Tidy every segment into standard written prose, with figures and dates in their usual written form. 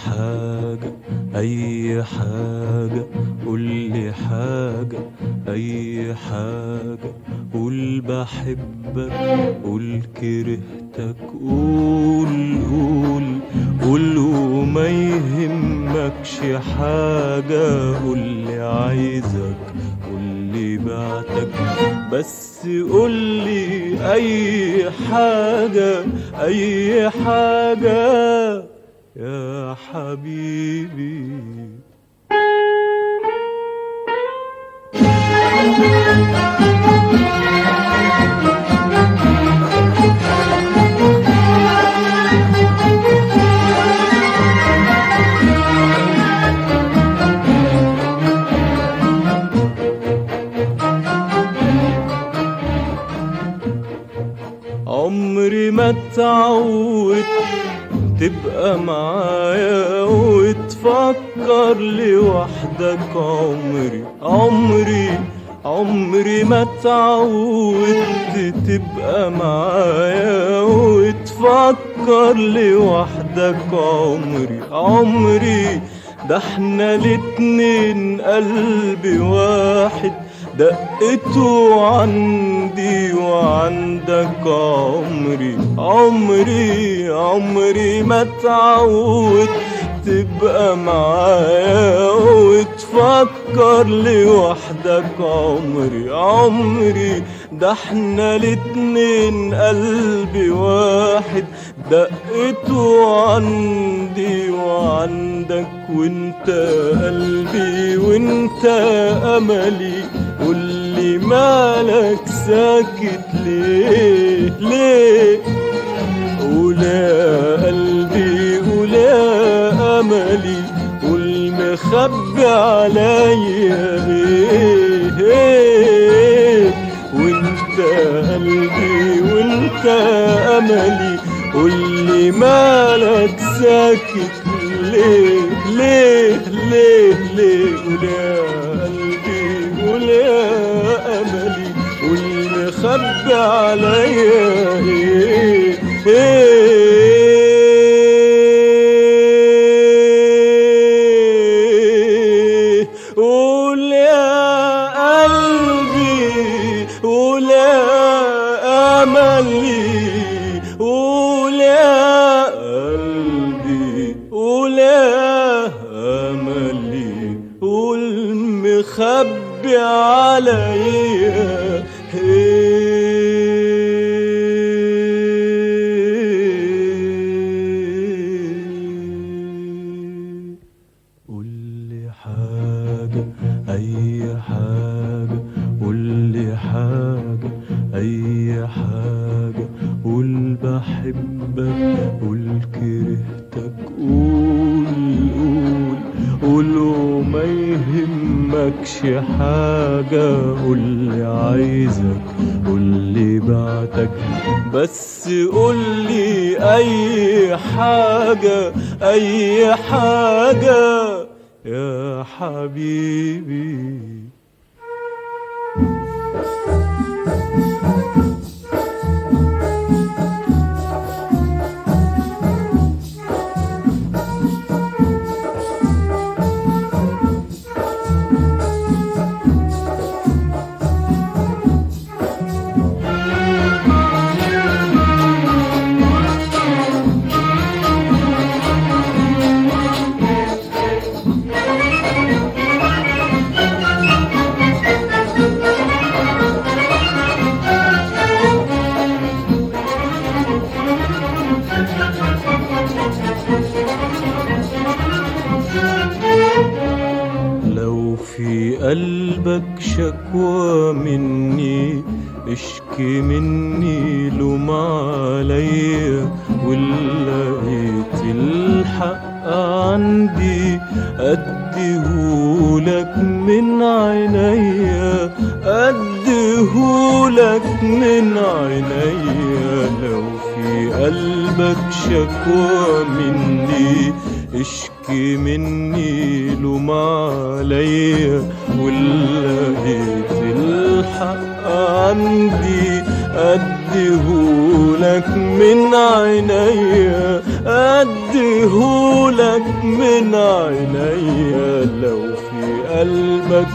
حاجة أي حاجة، قولي حاجة أي حاجة، قول بحبك، قول كرهتك، قول قول قول وما يهمكش حاجة، قولي عايزك، قولي بعتك، بس قولي أي حاجة أي حاجة يا حبيبي. عمري ما اتعودت تبقى معايا وتفكر لوحدك، عمري ما اتعودت تبقى معايا وتفكر لوحدك، عمري ده احنا الاتنين قلب واحد، دقته عندي وعندك، عمري ما اتعودت تبقى معايا وتفكر لوحدك، عمري ده احنا الاتنين قلب واحد، دقته عندي وعندك، وانت قلبي وانت املي، قولي مالك ساكت ليه ليه، قول يا قلبي قول يا املي، قول مخبي عليا ايه، وانت قلبي وانت املي، قولي مالك ساكت ليه ليه ليه ليه، قول يا قلبي قول يا املي، قول مخبي عليا ايه، قول يا قلبي قول يا املي، قول يا قلبي قول يا املي، قول مخبي عليا قولي حاجة أي حاجة، قولي حاجة أي حاجة، قول بحبك، قول كرهتك، قول وما يهمكش حاجة، قولي عايزك، قولي بعتك، بس قولي أي حاجة أي حاجة يا حبيبي. لو في قلبك شكوى مني، اشكي مني لوم عليا، ولقيت الحق عندي اديهولك من عينيا، اديهولك من عينيا. لو في قلبك شكوى مني، اشكي مني لوم عليا، ولقيت الحق عندي اديهولك من عينيا، اديهولك أديهولك من عينيا، لو في قلبك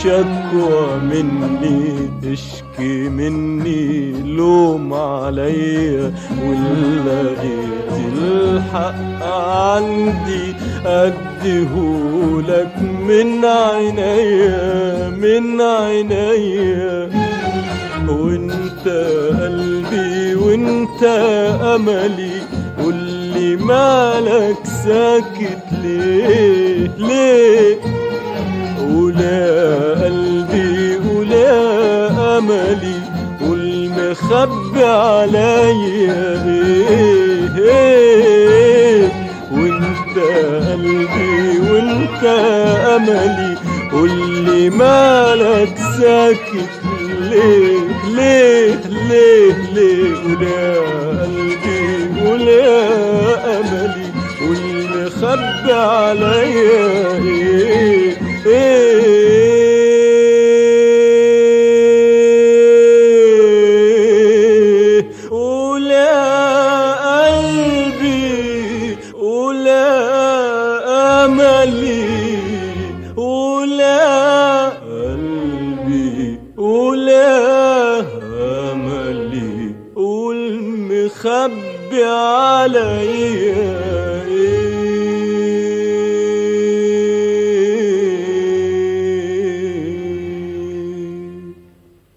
شكوى مني اشكي مني لوم عليا، ولقيت الحق عندي أديهولك من عينيا من عينيا. وانت قلبي وانت أملي، قولي مالك ساكت ليه ليه؟ ولا قلبي ولا أملي، والمخبي عليا ايه ايه؟ وانت قلبي وانت أملي، قولي مالك ساكت ليه ليه ليه ليه؟ ولا قلبي ولا أملي، والمخبي عليا ايه ايه؟ ولا قلبي ولا أملي، ولا قلبي ولا أملي، والمخبي عليا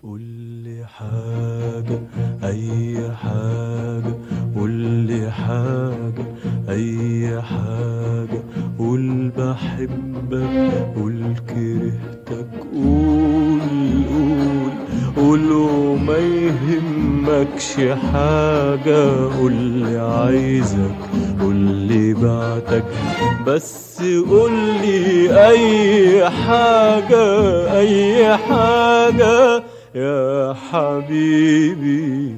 قولي حاجة أي حاجة، قولي حاجة أي حاجة، قول بحبك قول كرهتك، قول قول قول وما يهمكش حاجة، قولي عايزك قولي بعتك، بس قولي أي حاجة أي حاجة يا حبيبي.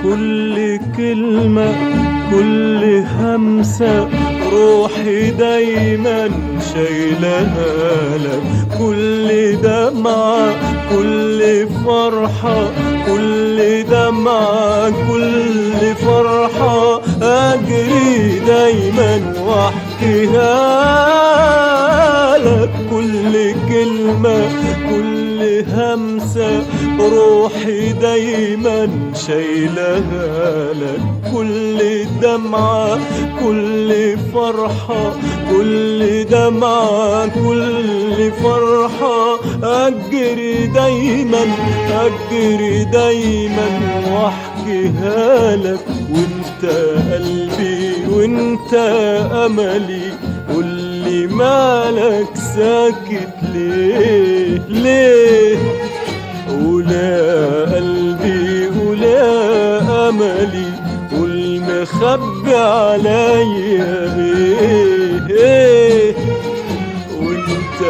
كل كلمة كل همسة روحي دايما شايلها لك، كل دمعة كل فرحة كل دمعة كل فرحة أجري دايما واحكيها لك، كل كلمة كل همسة روحي دايما شايلها لك، كل دمعة كل فرحة كل دمعة كل فرحة أجري دايما أجري دايما واحكيها لك. وانت قلبي وانت أملي، قولي مالك ساكت ليه ليه؟ ولا قلبي ولا أملي، والمخبي عليا ايه ايه؟ وانت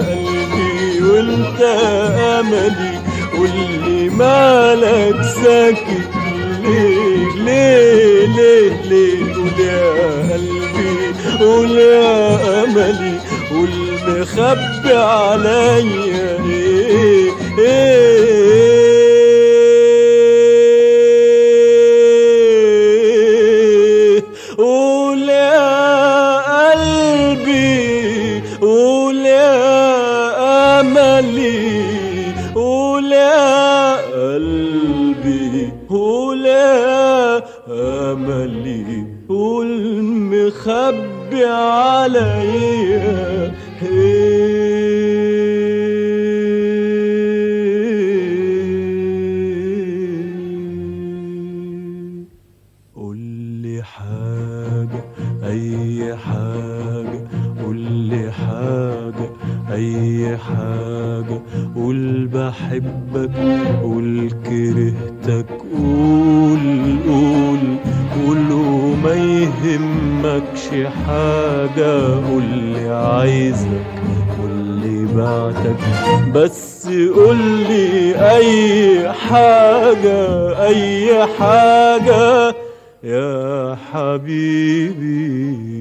قلبي وانت أملي، قولي مالك ساكت ليه ليه ليه ليه؟ ولا قلبي ولا أملي، والمخبي عليا ايه ايه؟ ولا قلبي ولا أملي، ولا قلبي ولا أملي، والمخبي عليا قولي حاجة أي حاجة، قولي حاجة أي حاجة، قول بحبك، قول كرهتك، قول وما يهمكش حاجة، قولي عايزك، قولي بعتك، بس قولي أي حاجة، أي حاجة يا حبيبي.